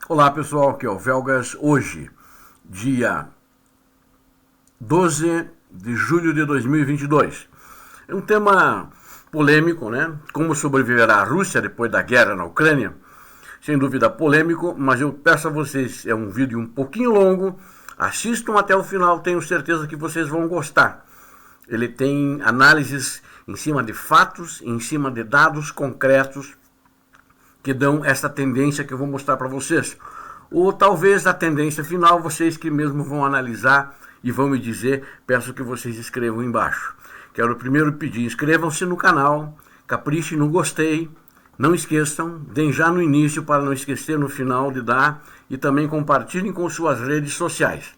Olá pessoal, aqui é o Velgas. Hoje, dia 12 de julho de 2022. É um tema polêmico, né? Como sobreviverá a Rússia depois da guerra na Ucrânia? Sem dúvida polêmico, mas eu peço a vocês, é um vídeo um pouquinho longo, assistam até o final, tenho certeza que vocês vão gostar. Ele tem análises em cima de fatos, em cima de dados concretos, que dão essa tendência que eu vou mostrar para vocês. Ou talvez a tendência final, vocês que mesmo vão analisar e vão me dizer, peço que vocês escrevam embaixo. Quero primeiro pedir, inscrevam-se no canal, caprichem no gostei, não esqueçam, deem já no início para não esquecer no final de dar, e também compartilhem com suas redes sociais.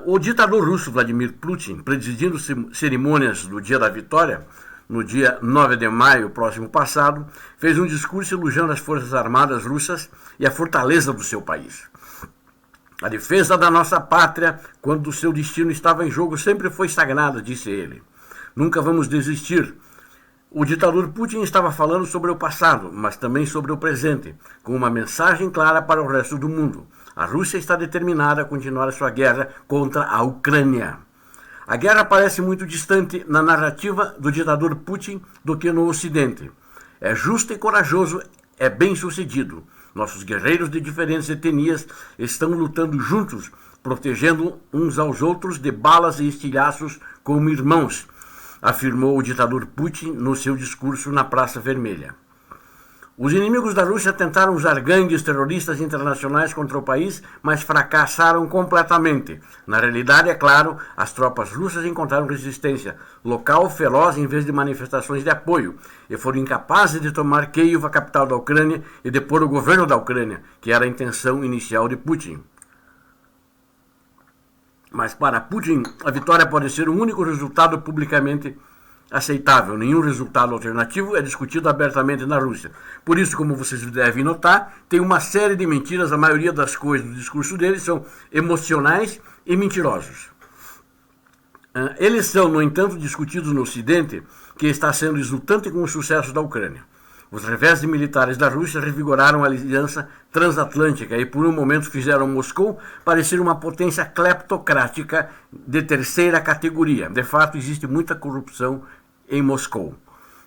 O ditador russo Vladimir Putin, presidindo cerimônias do Dia da Vitória, no dia 9 de maio, próximo passado, fez um discurso elogiando as Forças Armadas russas e a fortaleza do seu país. A defesa da nossa pátria, quando o seu destino estava em jogo, sempre foi sagrada, disse ele. Nunca vamos desistir. O ditador Putin estava falando sobre o passado, mas também sobre o presente, com uma mensagem clara para o resto do mundo. A Rússia está determinada a continuar a sua guerra contra a Ucrânia. A guerra parece muito distante na narrativa do ditador Putin do que no Ocidente. É justo e corajoso, é bem-sucedido. Nossos guerreiros de diferentes etnias estão lutando juntos, protegendo uns aos outros de balas e estilhaços como irmãos, afirmou o ditador Putin no seu discurso na Praça Vermelha. Os inimigos da Rússia tentaram usar gangues terroristas internacionais contra o país, mas fracassaram completamente. Na realidade, é claro, as tropas russas encontraram resistência local feroz em vez de manifestações de apoio, e foram incapazes de tomar Kiev, a capital da Ucrânia, e depor o governo da Ucrânia, que era a intenção inicial de Putin. Mas para Putin, a vitória pode ser o único resultado publicamente aceitável. Nenhum resultado alternativo é discutido abertamente na Rússia. Por isso, como vocês devem notar, tem uma série de mentiras. A maioria das coisas do discurso dele são emocionais e mentirosos. Eles são, no entanto, discutidos no Ocidente, que está sendo exultante com o sucesso da Ucrânia. Os revés militares da Rússia revigoraram a aliança transatlântica e por um momento fizeram Moscou parecer uma potência cleptocrática de terceira categoria. De fato, existe muita corrupção em Moscou.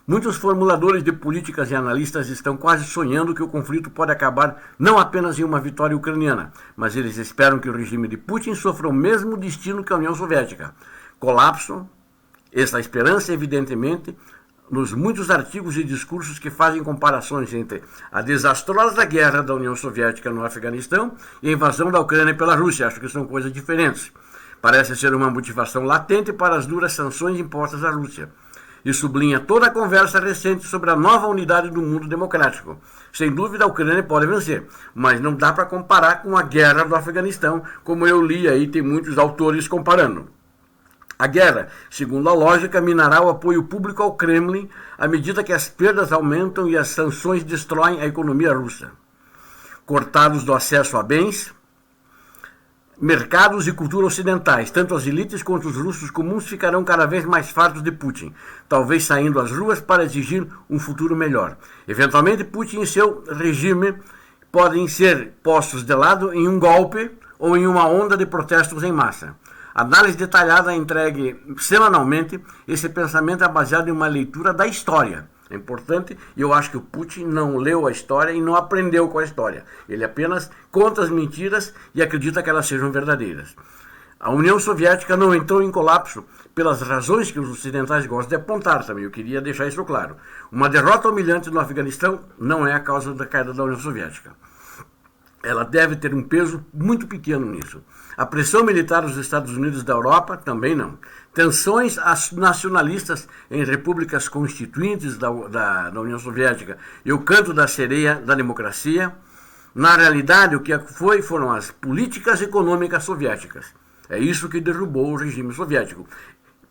Muitos formuladores de políticas e analistas estão quase sonhando que o conflito pode acabar não apenas em uma vitória ucraniana, mas eles esperam que o regime de Putin sofra o mesmo destino que a União Soviética. Colapso. Essa esperança, evidentemente, nos muitos artigos e discursos que fazem comparações entre a desastrosa guerra da União Soviética no Afeganistão e a invasão da Ucrânia pela Rússia. Acho que são coisas diferentes. Parece ser uma motivação latente para as duras sanções impostas à Rússia. E sublinha toda a conversa recente sobre a nova unidade do mundo democrático. Sem dúvida, a Ucrânia pode vencer, mas não dá para comparar com a guerra do Afeganistão, como eu li aí, tem muitos autores comparando. A guerra, segundo a lógica, minará o apoio público ao Kremlin à medida que as perdas aumentam e as sanções destroem a economia russa. Cortados do acesso a bens, mercados e cultura ocidentais, tanto as elites quanto os russos comuns ficarão cada vez mais fartos de Putin, talvez saindo às ruas para exigir um futuro melhor. Eventualmente, Putin e seu regime podem ser postos de lado em um golpe ou em uma onda de protestos em massa. Análise detalhada entregue semanalmente. Esse pensamento é baseado em uma leitura da história. É importante, e eu acho que o Putin não leu a história e não aprendeu com a história. Ele apenas conta as mentiras e acredita que elas sejam verdadeiras. A União Soviética não entrou em colapso pelas razões que os ocidentais gostam de apontar também. Eu queria deixar isso claro. Uma derrota humilhante no Afeganistão não é a causa da queda da União Soviética. Ela deve ter um peso muito pequeno nisso. A pressão militar dos Estados Unidos e da Europa também não. Tensões nacionalistas em repúblicas constituintes da União Soviética e o canto da sereia da democracia. Na realidade, o que foram as políticas econômicas soviéticas. É isso que derrubou o regime soviético.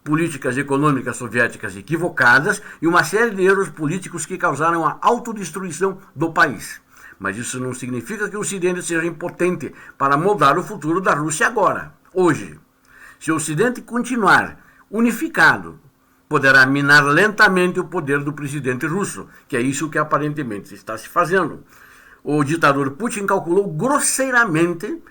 Políticas econômicas soviéticas equivocadas e uma série de erros políticos que causaram a autodestruição do país. Mas isso não significa que o Ocidente seja impotente para moldar o futuro da Rússia agora, hoje. Se o Ocidente continuar unificado, poderá minar lentamente o poder do presidente russo, que é isso que aparentemente está se fazendo. o ditador Putin calculou grosseiramente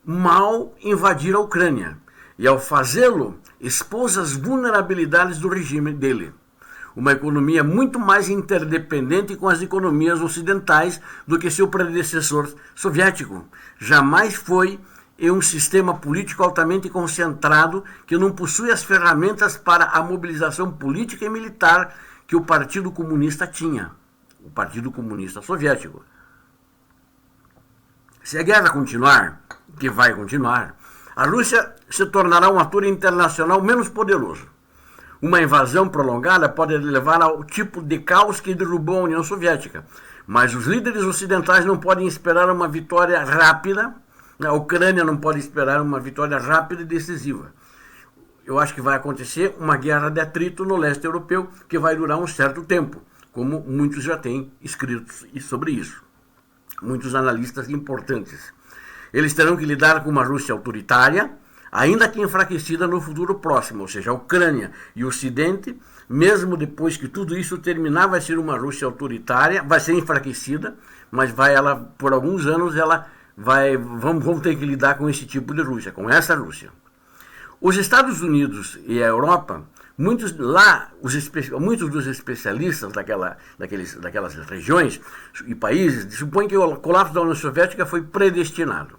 mal invadir a Ucrânia e, ao fazê-lo, expôs as vulnerabilidades do regime dele. Uma economia muito mais interdependente com as economias ocidentais do que seu predecessor soviético. Jamais foi um sistema político altamente concentrado que não possui as ferramentas para a mobilização política e militar que o Partido Comunista tinha, o Partido Comunista Soviético. Se a guerra continuar, que vai continuar, a Rússia se tornará um ator internacional menos poderoso. Uma invasão prolongada pode levar ao tipo de caos que derrubou a União Soviética, mas os líderes ocidentais não podem esperar uma vitória rápida, a Ucrânia não pode esperar uma vitória rápida e decisiva. Eu acho que vai acontecer uma guerra de atrito no leste europeu que vai durar um certo tempo, como muitos já têm escrito sobre isso. Muitos analistas importantes. Eles terão que lidar com uma Rússia autoritária, ainda que enfraquecida no futuro próximo, ou seja, a Ucrânia e o Ocidente, mesmo depois que tudo isso terminar, vai ser uma Rússia autoritária, vai ser enfraquecida, mas por alguns anos vão ter que lidar com esse tipo de Rússia, com essa Rússia. Os Estados Unidos e a Europa, muitos dos especialistas daquelas regiões e países supõem que o colapso da União Soviética foi predestinado.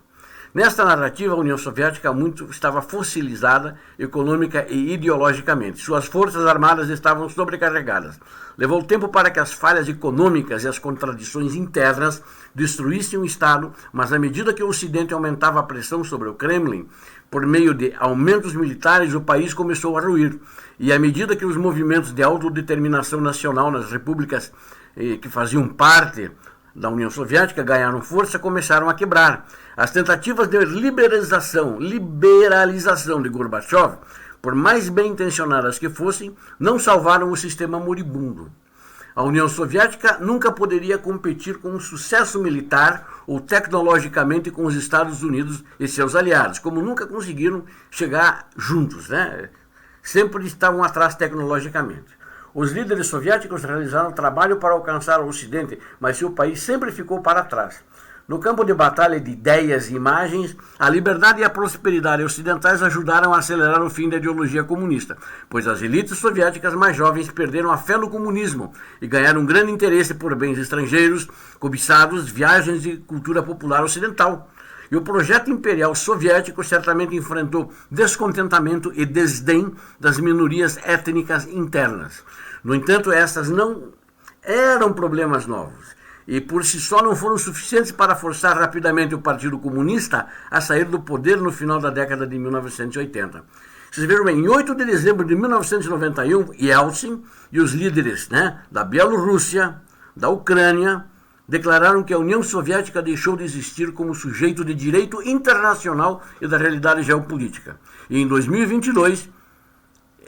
Nesta narrativa, a União Soviética estava fossilizada econômica e ideologicamente. Suas forças armadas estavam sobrecarregadas. Levou tempo para que as falhas econômicas e as contradições internas destruíssem o Estado, mas à medida que o Ocidente aumentava a pressão sobre o Kremlin, por meio de aumentos militares, o país começou a ruir. E à medida que os movimentos de autodeterminação nacional nas repúblicas que faziam parte da União Soviética ganharam força, começaram a quebrar. As tentativas de liberalização de Gorbachev, por mais bem intencionadas que fossem, não salvaram o sistema moribundo. A União Soviética nunca poderia competir com um sucesso militar ou tecnologicamente com os Estados Unidos e seus aliados, como nunca conseguiram chegar juntos, né? Sempre estavam atrás tecnologicamente. Os líderes soviéticos realizaram trabalho para alcançar o Ocidente, mas seu país sempre ficou para trás. No campo de batalha de ideias e imagens, a liberdade e a prosperidade ocidentais ajudaram a acelerar o fim da ideologia comunista, pois as elites soviéticas mais jovens perderam a fé no comunismo e ganharam um grande interesse por bens estrangeiros, cobiçados, viagens e cultura popular ocidental. E o projeto imperial soviético certamente enfrentou descontentamento e desdém das minorias étnicas internas. No entanto, essas não eram problemas novos e por si só não foram suficientes para forçar rapidamente o Partido Comunista a sair do poder no final da década de 1980. Vocês viram bem, em 8 de dezembro de 1991, Yeltsin e os líderes da Bielorrússia, da Ucrânia, declararam que a União Soviética deixou de existir como sujeito de direito internacional e da realidade geopolítica. E em 2022,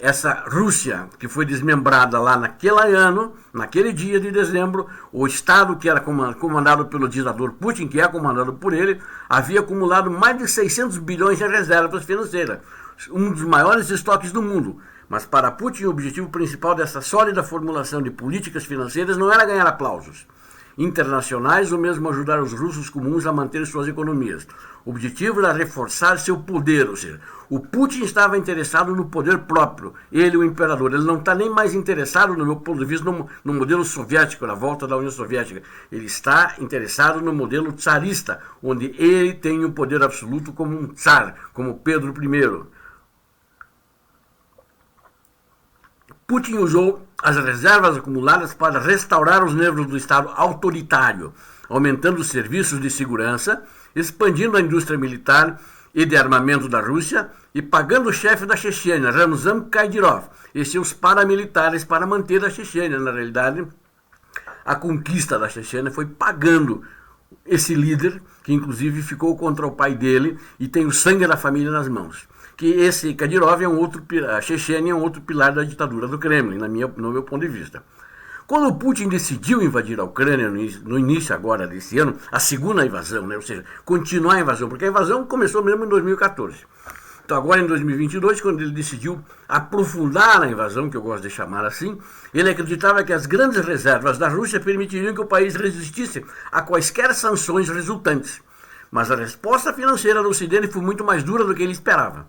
essa Rússia, que foi desmembrada lá naquele ano, naquele dia de dezembro, o Estado que era comandado pelo ditador Putin, que é comandado por ele, havia acumulado mais de 600 bilhões em reservas financeiras, um dos maiores estoques do mundo. Mas para Putin, o objetivo principal dessa sólida formulação de políticas financeiras não era ganhar aplausos internacionais ou mesmo ajudar os russos comuns a manter suas economias. O objetivo era reforçar seu poder, ou seja, o Putin estava interessado no poder próprio, ele, o imperador. Ele não está nem mais interessado, no meu ponto de vista, no modelo soviético, na volta da União Soviética. Ele está interessado no modelo tsarista, onde ele tem o poder absoluto como um tsar, como Pedro I. Putin usou as reservas acumuladas para restaurar os nervos do Estado autoritário, aumentando os serviços de segurança, expandindo a indústria militar e de armamento da Rússia e pagando o chefe da Chechênia, Ramzan Kadyrov, e seus paramilitares para manter a Chechênia. Na realidade, a conquista da Chechênia foi pagando esse líder, que inclusive ficou contra o pai dele e tem o sangue da família nas mãos. Que esse Kadyrov a Chechênia é um outro pilar da ditadura do Kremlin, no meu ponto de vista. Quando o Putin decidiu invadir a Ucrânia no início agora desse ano, a segunda invasão, ou seja, continuar a invasão, porque a invasão começou mesmo em 2014. Então, agora em 2022, quando ele decidiu aprofundar a invasão, que eu gosto de chamar assim, ele acreditava que as grandes reservas da Rússia permitiriam que o país resistisse a quaisquer sanções resultantes. Mas a resposta financeira do Ocidente foi muito mais dura do que ele esperava.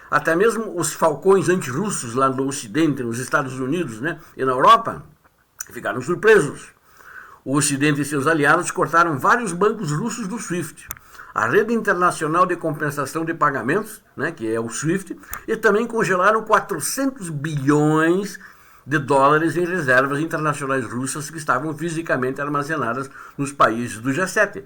Até mesmo os falcões antirrussos lá no Ocidente, nos Estados Unidos, né, e na Europa, ficaram surpresos. O Ocidente e seus aliados cortaram vários bancos russos do SWIFT, a Rede Internacional de Compensação de Pagamentos, né, que é o SWIFT, e também congelaram 400 bilhões de dólares em reservas internacionais russas que estavam fisicamente armazenadas nos países do G7.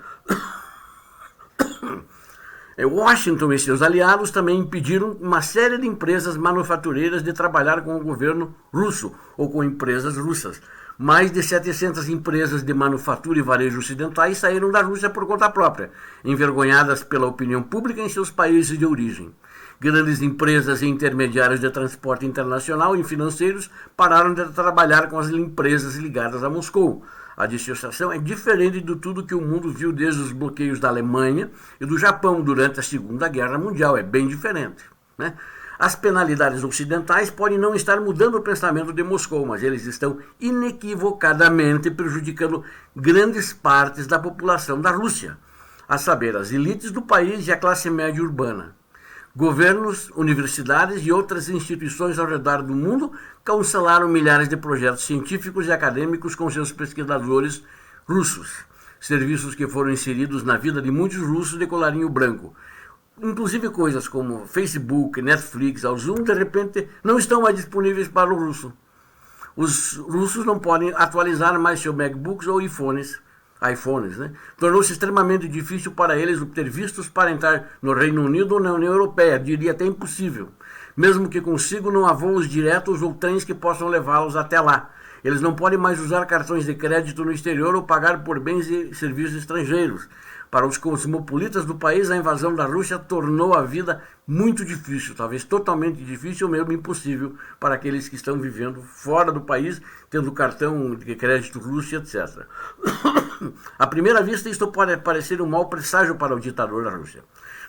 Washington e seus aliados também impediram uma série de empresas manufatureiras de trabalhar com o governo russo ou com empresas russas. Mais de 700 empresas de manufatura e varejo ocidentais saíram da Rússia por conta própria, envergonhadas pela opinião pública em seus países de origem. Grandes empresas e intermediários de transporte internacional e financeiros pararam de trabalhar com as empresas ligadas a Moscou. A dissociação é diferente de tudo que o mundo viu desde os bloqueios da Alemanha e do Japão durante a Segunda Guerra Mundial. É bem diferente, né? As penalidades ocidentais podem não estar mudando o pensamento de Moscou, mas eles estão inequivocadamente prejudicando grandes partes da população da Rússia, a saber, as elites do país e a classe média urbana. Governos, universidades e outras instituições ao redor do mundo cancelaram milhares de projetos científicos e acadêmicos com seus pesquisadores russos, serviços que foram inseridos na vida de muitos russos de colarinho branco. Inclusive coisas como Facebook, Netflix, ao Zoom, de repente não estão mais disponíveis para o russo. Os russos não podem atualizar mais seus MacBooks ou iPhones, né? Tornou-se extremamente difícil para eles obter vistos para entrar no Reino Unido ou na União Europeia, diria até impossível. Mesmo que consigo, não há voos diretos ou trens que possam levá-los até lá. Eles não podem mais usar cartões de crédito no exterior ou pagar por bens e serviços estrangeiros. Para os cosmopolitas do país, a invasão da Rússia tornou a vida muito difícil, talvez totalmente difícil ou mesmo impossível para aqueles que estão vivendo fora do país, tendo cartão de crédito russo, etc. À primeira vista, isto pode parecer um mau presságio para o ditador da Rússia.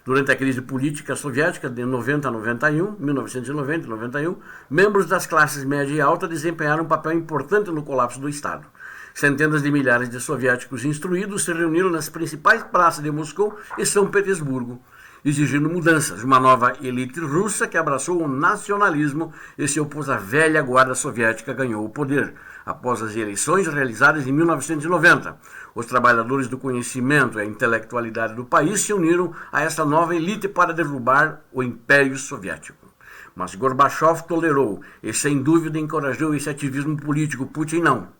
Durante a crise política soviética de 1990 e 91, membros das classes média e alta desempenharam um papel importante no colapso do Estado. Centenas de milhares de soviéticos instruídos se reuniram nas principais praças de Moscou e São Petersburgo, exigindo mudanças. Uma nova elite russa que abraçou o nacionalismo e se opôs à velha guarda soviética ganhou o poder. Após as eleições realizadas em 1990, os trabalhadores do conhecimento e a intelectualidade do país se uniram a essa nova elite para derrubar o Império Soviético. Mas Gorbachev tolerou e, sem dúvida, encorajou esse ativismo político. Putin não.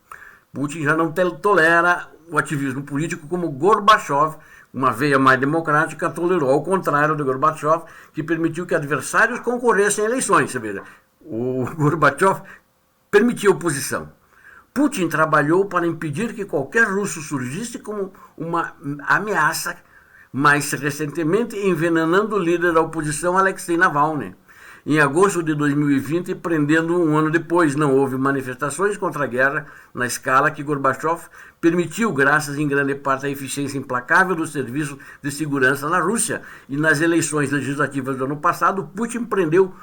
Putin já não tolera o ativismo político como Gorbachev, uma veia mais democrática, tolerou, ao contrário de Gorbachev, que permitiu que adversários concorressem a eleições. Você veja, o Gorbachev permitia oposição. Putin trabalhou para impedir que qualquer russo surgisse como uma ameaça, mais recentemente envenenando o líder da oposição, Alexei Navalny. Em agosto de 2020, prendendo um ano depois, não houve manifestações contra a guerra na escala que Gorbachev permitiu, graças em grande parte à eficiência implacável do serviço de segurança na Rússia. E nas eleições legislativas do ano passado, Putin prendeu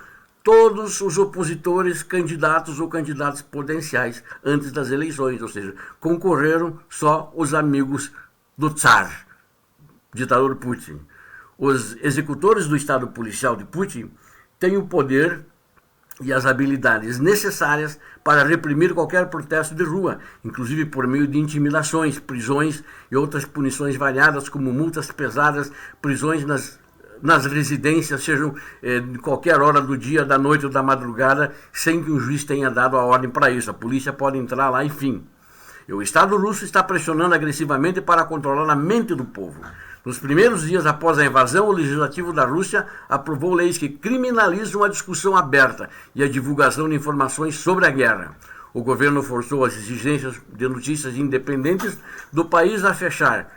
todos os opositores, candidatos ou candidatos potenciais antes das eleições, ou seja, concorreram só os amigos do Tsar, ditador Putin. Os executores do Estado policial de Putin têm o poder e as habilidades necessárias para reprimir qualquer protesto de rua, inclusive por meio de intimidações, prisões e outras punições variadas, como multas pesadas, prisões nas residências, sejam de qualquer hora do dia, da noite ou da madrugada, sem que o juiz tenha dado a ordem para isso. A polícia pode entrar lá, enfim. E o Estado russo está pressionando agressivamente para controlar a mente do povo. Nos primeiros dias após a invasão, o Legislativo da Rússia aprovou leis que criminalizam a discussão aberta e a divulgação de informações sobre a guerra. O governo forçou as exigências de notícias independentes do país a fechar.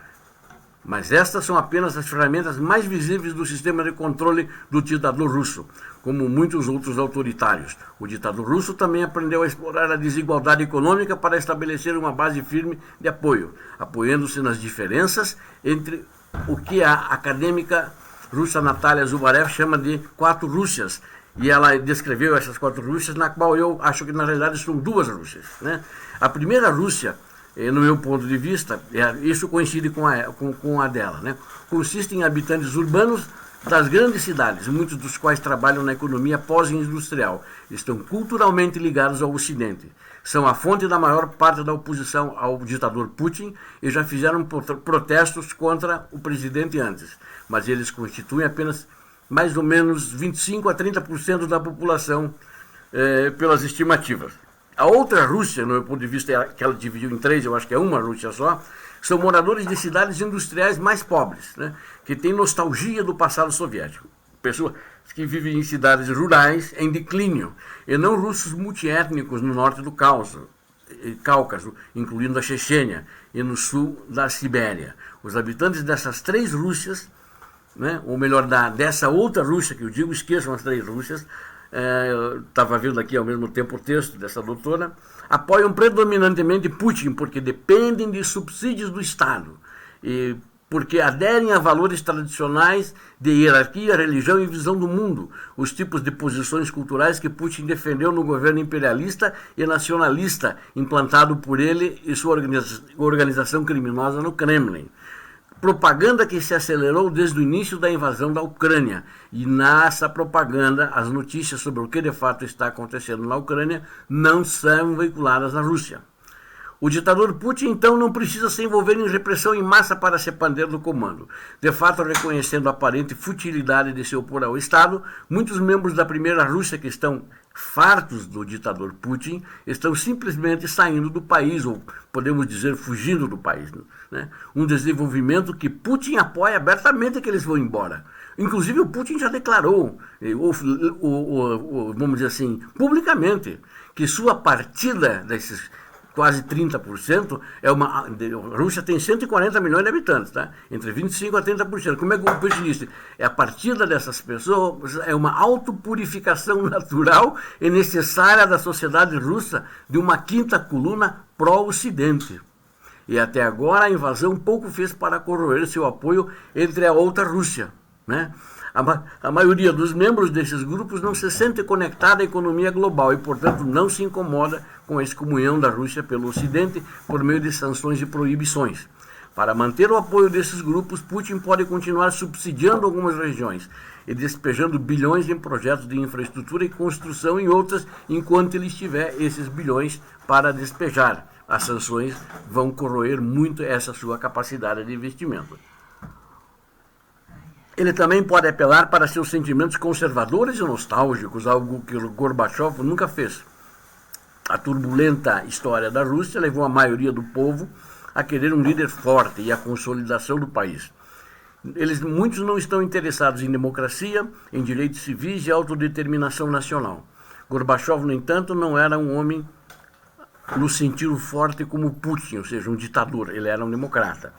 Mas estas são apenas as ferramentas mais visíveis do sistema de controle do ditador russo, como muitos outros autoritários. O ditador russo também aprendeu a explorar a desigualdade econômica para estabelecer uma base firme de apoio, apoiando-se nas diferenças entre o que a acadêmica russa Natália Zubarev chama de 4 Rússias. E ela descreveu essas 4 Rússias, na qual eu acho que na realidade são 2 Rússias, né? A primeira Rússia, no meu ponto de vista, isso coincide com a dela, né? Consiste em habitantes urbanos das grandes cidades, muitos dos quais trabalham na economia pós-industrial, estão culturalmente ligados ao Ocidente. São a fonte da maior parte da oposição ao ditador Putin e já fizeram protestos contra o presidente antes, mas eles constituem apenas mais ou menos 25 a 30% da população, pelas estimativas. A outra Rússia, no meu ponto de vista, que ela dividiu em 3, eu acho que é uma Rússia só, são moradores de cidades industriais mais pobres, né, que têm nostalgia do passado soviético. Pessoas que vivem em cidades rurais em declínio, e não russos multiétnicos no norte do Cáucaso, incluindo a Chechênia, e no sul da Sibéria. Os habitantes dessas 3 Rússias, né, ou melhor, dessa outra Rússia, que eu digo, esqueçam as 3 Rússias, eu estava vendo aqui ao mesmo tempo o texto dessa doutora, apoiam predominantemente Putin porque dependem de subsídios do Estado e porque aderem a valores tradicionais de hierarquia, religião e visão do mundo, os tipos de posições culturais que Putin defendeu no governo imperialista e nacionalista implantado por ele e sua organização criminosa no Kremlin. Propaganda que se acelerou desde o início da invasão da Ucrânia. E nessa propaganda, as notícias sobre o que de fato está acontecendo na Ucrânia não são veiculadas na Rússia. O ditador Putin, então, não precisa se envolver em repressão em massa para se pander do comando. De fato, reconhecendo a aparente futilidade de se opor ao Estado, muitos membros da primeira Rússia que estão fartos do ditador Putin estão simplesmente saindo do país, ou podemos dizer, fugindo do país, né? Um desenvolvimento que Putin apoia abertamente que eles vão embora. Inclusive o Putin já declarou, vamos dizer assim, publicamente, que sua partida desses quase 30%, a Rússia tem 140 milhões de habitantes, tá? Entre 25% a 30%. Como é que o Putin disse? A partida dessas pessoas é uma autopurificação natural e necessária da sociedade russa de uma quinta coluna pró-Ocidente. E até agora a invasão pouco fez para corroer seu apoio entre a outra Rússia, né? A maioria dos membros desses grupos não se sente conectada à economia global e, portanto, não se incomoda com a excomunhão da Rússia pelo Ocidente por meio de sanções e proibições. Para manter o apoio desses grupos, Putin pode continuar subsidiando algumas regiões e despejando bilhões em projetos de infraestrutura e construção em outras, enquanto ele tiver esses bilhões para despejar. As sanções vão corroer muito essa sua capacidade de investimento. Ele também pode apelar para seus sentimentos conservadores e nostálgicos, algo que Gorbachev nunca fez. A turbulenta história da Rússia levou a maioria do povo a querer um líder forte e a consolidação do país. Muitos não estão interessados em democracia, em direitos civis e autodeterminação nacional. Gorbachev, no entanto, não era um homem no sentido forte como Putin, ou seja, um ditador, ele era um democrata.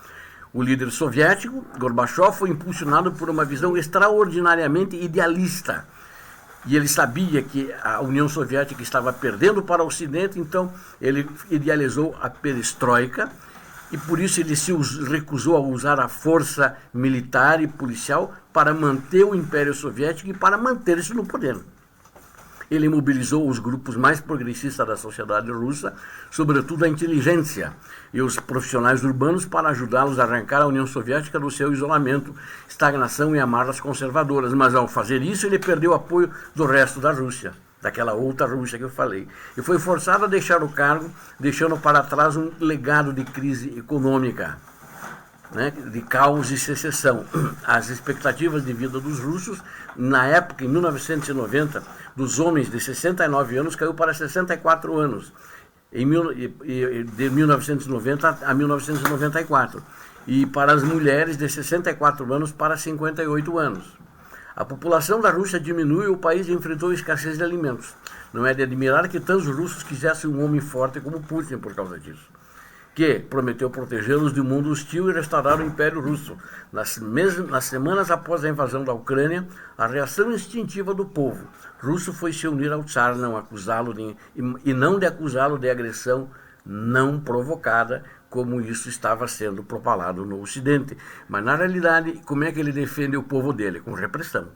O líder soviético, Gorbachev, foi impulsionado por uma visão extraordinariamente idealista. E ele sabia que a União Soviética estava perdendo para o Ocidente, então ele idealizou a perestroika e por isso ele se recusou a usar a força militar e policial para manter o Império Soviético e para manter-se no poder. Ele mobilizou os grupos mais progressistas da sociedade russa, sobretudo a inteligência e os profissionais urbanos, para ajudá-los a arrancar a União Soviética do seu isolamento, estagnação e amarras conservadoras. Mas ao fazer isso, ele perdeu o apoio do resto da Rússia, daquela outra Rússia que eu falei, e foi forçado a deixar o cargo, deixando para trás um legado de crise econômica, né, de caos e secessão. As expectativas de vida dos russos, na época, em 1990, dos homens de 69 anos, caiu para 64 anos, de 1990 a 1994. E para as mulheres, de 64 anos para 58 anos. A população da Rússia diminuiu e o país enfrentou escassez de alimentos. Não é de admirar que tantos russos quisessem um homem forte como Putin por causa disso, que prometeu protegê-los de um mundo hostil e restaurar o Império Russo. Nas semanas após a invasão da Ucrânia, a reação instintiva do povo russo foi se unir ao Tsar, não acusá-lo de agressão não provocada, como isso estava sendo propalado no Ocidente. Mas, na realidade, como é que ele defende o povo dele? Com repressão.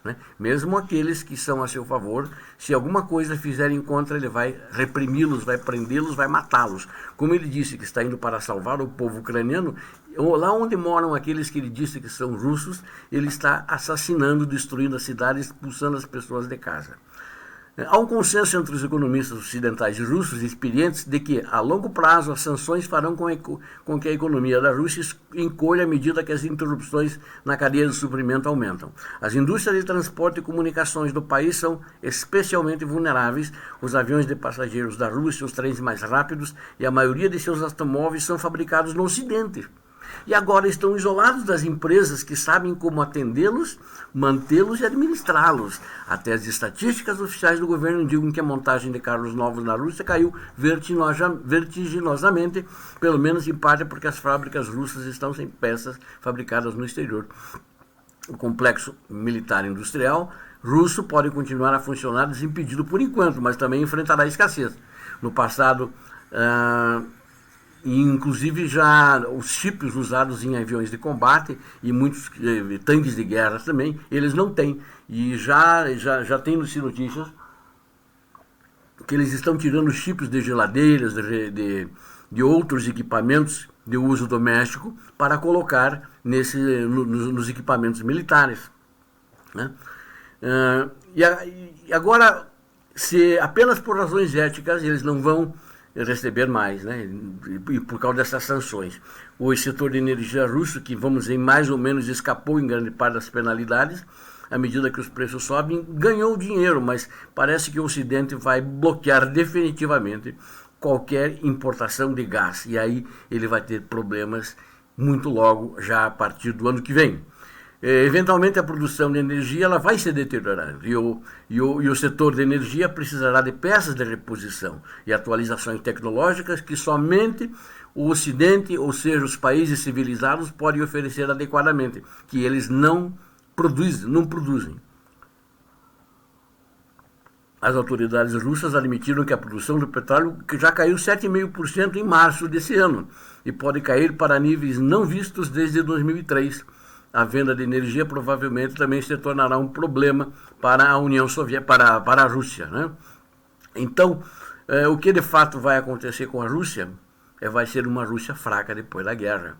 Né? Mesmo aqueles que são a seu favor, se alguma coisa fizerem contra, ele vai reprimi-los, vai prendê-los, vai matá-los. Como ele disse que está indo para salvar o povo ucraniano, lá onde moram aqueles que ele disse que são russos, ele está assassinando, destruindo as cidades, expulsando as pessoas de casa. Há um consenso entre os economistas ocidentais e russos experientes de que, a longo prazo, as sanções farão com que a economia da Rússia encolha à medida que as interrupções na cadeia de suprimento aumentam. As indústrias de transporte e comunicações do país são especialmente vulneráveis. Os aviões de passageiros da Rússia, os trens mais rápidos e a maioria de seus automóveis são fabricados no Ocidente. E agora estão isolados das empresas que sabem como atendê-los, mantê-los e administrá-los. Até as estatísticas oficiais do governo indicam que a montagem de carros novos na Rússia caiu vertiginosamente, pelo menos em parte porque as fábricas russas estão sem peças fabricadas no exterior. O complexo militar industrial russo pode continuar a funcionar desimpedido por enquanto, mas também enfrentará escassez. No passado, e inclusive já os chips usados em aviões de combate e muitos tanques de guerra também, eles não têm. E já tem notícias que eles estão tirando chips de geladeiras, de outros equipamentos de uso doméstico para colocar nos equipamentos militares. Né? E agora, se apenas por razões éticas eles não vão receber mais, né? E por causa dessas sanções. O setor de energia russo, que vamos dizer, mais ou menos escapou em grande parte das penalidades, à medida que os preços sobem, ganhou dinheiro, mas parece que o Ocidente vai bloquear definitivamente qualquer importação de gás. E aí ele vai ter problemas muito logo, já a partir do ano que vem. Eventualmente a produção de energia ela vai se deteriorando e o setor de energia precisará de peças de reposição e atualizações tecnológicas que somente o Ocidente, ou seja, os países civilizados, podem oferecer adequadamente, que eles não produzem. As autoridades russas admitiram que a produção do petróleo já caiu 7,5% em março desse ano e pode cair para níveis não vistos desde 2003. A venda de energia provavelmente também se tornará um problema para a União Soviética, para a Rússia. Né? Então, o que de fato vai acontecer com a Rússia vai ser uma Rússia fraca depois da guerra.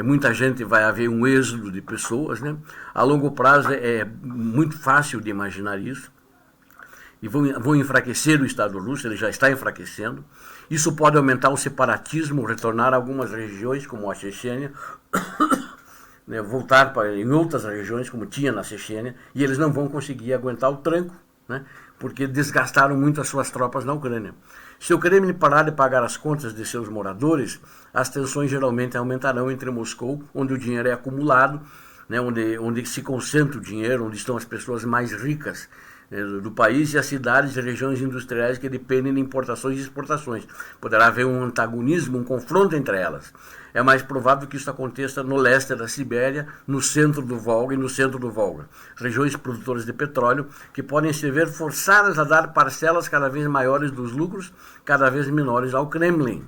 Muita gente vai haver um êxodo de pessoas. Né? A longo prazo é muito fácil de imaginar isso. E vão enfraquecer o Estado russo, ele já está enfraquecendo. Isso pode aumentar o separatismo, retornar a algumas regiões, como a Chechênia, voltar em outras regiões, como tinha na Chechênia, e eles não vão conseguir aguentar o tranco, né, porque desgastaram muito as suas tropas na Ucrânia. Se o Kremlin parar de pagar as contas de seus moradores, as tensões geralmente aumentarão entre Moscou, onde o dinheiro é acumulado, né, onde se concentra o dinheiro, onde estão as pessoas mais ricas do país, e as cidades e regiões industriais que dependem de importações e exportações. Poderá haver um antagonismo, um confronto entre elas. É mais provável que isso aconteça no leste da Sibéria, no centro do Volga e no centro do Volga. Regiões produtoras de petróleo que podem se ver forçadas a dar parcelas cada vez maiores dos lucros, cada vez menores ao Kremlin.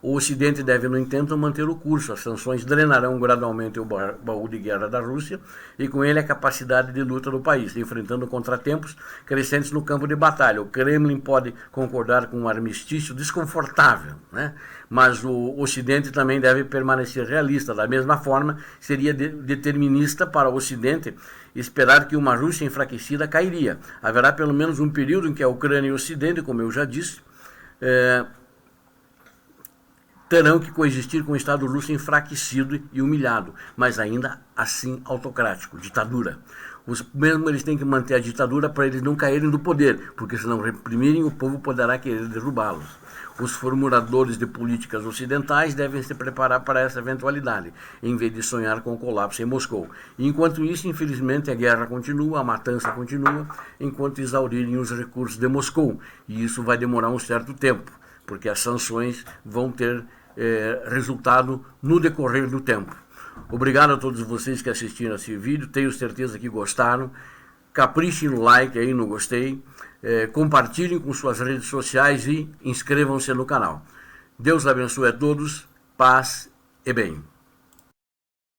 O Ocidente deve, no entanto, manter o curso. As sanções drenarão gradualmente o baú de guerra da Rússia e, com ele, a capacidade de luta do país, enfrentando contratempos crescentes no campo de batalha. O Kremlin pode concordar com um armistício desconfortável, né? Mas o Ocidente também deve permanecer realista. Da mesma forma, seria determinista para o Ocidente esperar que uma Rússia enfraquecida cairia. Haverá pelo menos um período em que a Ucrânia e o Ocidente, como eu já disse, terão que coexistir com o Estado russo enfraquecido e humilhado, mas ainda assim autocrático, ditadura. Mesmo eles têm que manter a ditadura para eles não caírem do poder, porque se não reprimirem, o povo poderá querer derrubá-los. Os formuladores de políticas ocidentais devem se preparar para essa eventualidade, em vez de sonhar com o colapso em Moscou. E, enquanto isso, infelizmente, a guerra continua, a matança continua, enquanto exaurirem os recursos de Moscou. E isso vai demorar um certo tempo, porque as sanções vão ter resultado no decorrer do tempo. Obrigado a todos vocês que assistiram esse vídeo, tenho certeza que gostaram. Caprichem no like aí, no gostei, compartilhem com suas redes sociais e inscrevam-se no canal. Deus abençoe a todos, paz e bem.